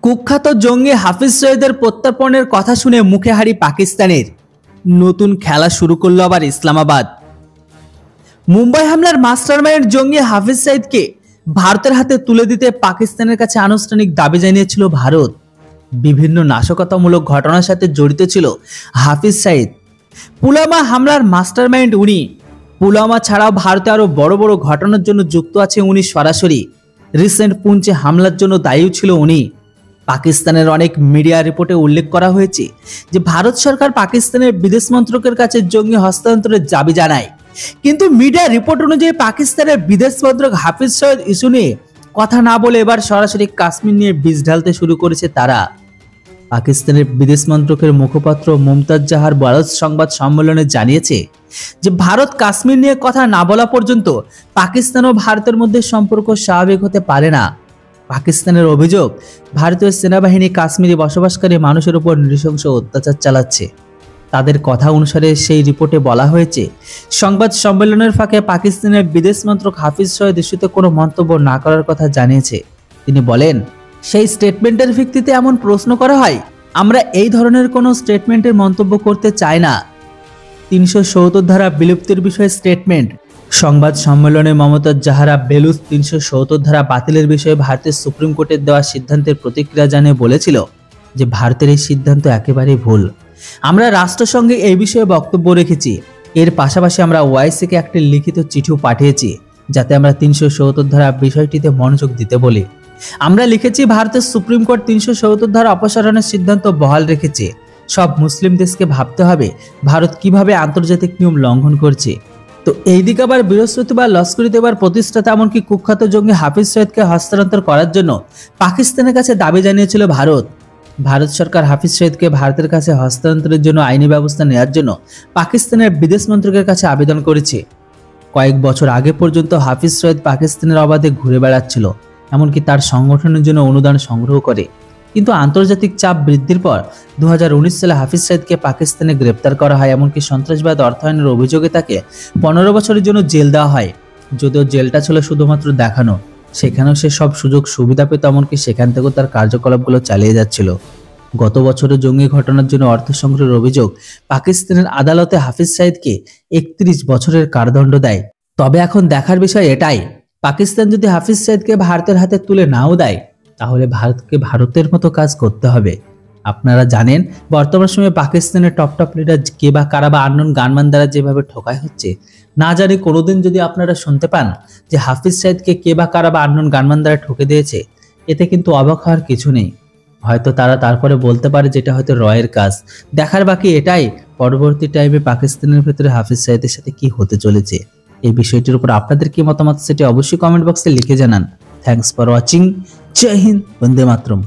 কুখ্যাত জঙ্গি হাফিজ সইদের প্রত্যর্পণের কথা শুনে মুখে হাড়ি পাকিস্তানের। নতুন খেলা শুরু করলো আবার ইসলামাবাদ। মুম্বাই হামলার মাস্টারমাইন্ড জঙ্গি হাফিজ সইদকে ভারতের হাতে তুলে দিতে পাকিস্তানের কাছে আনুষ্ঠানিক দাবি জানিয়েছিল ভারত। বিভিন্ন নাশকতামূলক ঘটনার সাথে জড়িত ছিল হাফিজ সইদ। পুলওয়ামা হামলার মাস্টারমাইন্ড উনি। পুলওয়ামা ছাড়াও ভারতে আরো বড় বড় ঘটনার জন্য যুক্ত আছে উনি সরাসরি। রিসেন্ট পুঞ্চে হামলার জন্য দায়ী ছিল উনি। পাকিস্তানের অনেক মিডিয়া রিপোর্টে উল্লেখ করা হয়েছে যে ভারত সরকার পাকিস্তানের বিদেশ মন্ত্রকের কাছে জঙ্গি হস্তান্তরের দাবি জানায়, কিন্তু মিডিয়া রিপোর্ট অনুযায়ী পাকিস্তানের বিদেশ মন্ত্রক হাফিজ সইদ ইস্যু নিয়ে কথা না বলে এবার সরাসরি কাশ্মীর নিয়ে বীজ ঢালতে শুরু করেছে তারা। পাকিস্তানের বিদেশ মন্ত্রকের মুখপাত্র মুমতাজ জাহার বারজ সংবাদ সম্মেলনে জানিয়েছে যে ভারত কাশ্মীর নিয়ে কথা না বলা পর্যন্ত পাকিস্তান ও ভারতের মধ্যে সম্পর্ক স্বাভাবিক হতে পারে না। পাকিস্তানের অভিযোগ, ভারতীয় সেনাবাহিনী কাশ্মীরে বসবাসকারী মানুষের উপর নৃশংস অত্যাচার চালাচ্ছে। তাদের কথা অনুসারে সেই রিপোর্টে বলা হয়েছে, সংবাদ সম্মেলনের ফাঁকে পাকিস্তানের বিদেশ মন্ত্রক হাফিজ সইদ ইস্যুতে কোনো মন্তব্য না করার কথা জানিয়েছে। তিনি বলেন, সেই স্টেটমেন্টের ভিত্তিতে এমন প্রশ্ন করা হয়, আমরা এই ধরনের কোনো স্টেটমেন্টের মন্তব্য করতে চাই না। 370 ধারা বিলুপ্তির বিষয়ে স্টেটমেন্ট। সংবাদ সম্মেলনে মমতাজ জাহারা বেলুচ 370 ধারা বাতিলের বিষয়ে ভারতের সুপ্রিম কোর্টের দেওয়া সিদ্ধান্তের প্রতিক্রিয়া জানিয়ে বলেছিল যে ভারতের এই সিদ্ধান্ত একেবারেই ভুল। আমরা রাষ্ট্রসংঘে এই বিষয়ে বক্তব্য রেখেছি। এর পাশাপাশি আমরা ওআইসিকে একটি লিখিত চিঠিও পাঠিয়েছি যাতে আমরা 370 ধারা বিষয়টিতে মনোযোগ দিতে বলি। আমরা লিখেছি, ভারতের সুপ্রিম কোর্ট 370 ধারা অপসারণের সিদ্ধান্ত বহাল রেখেছে। সব মুসলিম দেশকে ভাবতে হবে ভারত কিভাবে আন্তর্জাতিক নিয়ম লঙ্ঘন করছে। তো এইদিকে আবার বৃহস্পতিবার লস্করি তৈয়বার প্রতিষ্ঠাতা এমনকি কুখ্যাত জঙ্গি হাফিজ সইদকে হস্তান্তর করার জন্য পাকিস্তানের কাছে দাবি জানিয়েছিল ভারত। ভারত সরকার হাফিজ সইদকে ভারতের কাছে হস্তান্তরের জন্য আইনি ব্যবস্থা নেওয়ার জন্য পাকিস্তানের বিদেশ মন্ত্রকের কাছে আবেদন করেছে। কয়েক বছর আগে পর্যন্ত হাফিজ সইদ পাকিস্তানের অবাধে ঘুরে বেড়াচ্ছিল, এমনকি তার সংগঠনের জন্য অনুদান সংগ্রহ করে। কিন্তু আন্তর্জাতিক চাপ বৃদ্ধির পর 2019 সালে হাফিজ সইদকে পাকিস্তানে গ্রেপ্তার করা হয়, এমনকি সন্ত্রাসবাদ অর্থায়নের অভিযোগে তাকে 15 বছরের জন্য জেল দেওয়া হয়। যদিও জেলটা ছিল শুধুমাত্র দেখানো, সেখানেও সে সব সুযোগ সুবিধা পেত, এমনকি সেখান থেকেও তার কার্যকলাপগুলো চালিয়ে যাচ্ছিল। গত বছরের জঙ্গি ঘটনার জন্য অর্থ সংগ্রহের অভিযোগ পাকিস্তানের আদালতে হাফিজ সইদকে 31 বছরের কারাদণ্ড দেয়। তবে এখন দেখার বিষয় এটাই, পাকিস্তান যদি হাফিজ সইদকে ভারতের হাতে তুলে নাও দেয়, তাহলে ভারতকে ভারতের মতো কাজ করতে হবে। আপনারা জানেন বর্তমান সময়ে পাকিস্তানের টপ লিডার কে বা কারা বা আননোন গানম্যান দ্বারা যেভাবে ঠকাই হচ্ছে, না জানি কোনোদিন যদি আপনারা শুনতে পান যে হাফিজ সইদকে কে বা কারা বা আননোন গানম্যান দ্বারা ঠকে দিয়েছে, এতে কিন্তু অবাক হওয়ার কিছু নেই। হয়তো তারা তারপরে বলতে পারে যেটা হয়তো রয়ের কাজ। দেখার বাকি এটাই, পরবর্তী টাইমে পাকিস্তানের ভেতরে হাফিজ সইদের সাথে কি হতে চলেছে। এই বিষয়টির উপর আপনাদের কি মতামত সেটি অবশ্যই কমেন্ট বক্সে লিখে জানান। Thanks for watching. জয় হিন্দ, বন্দে মাতরম।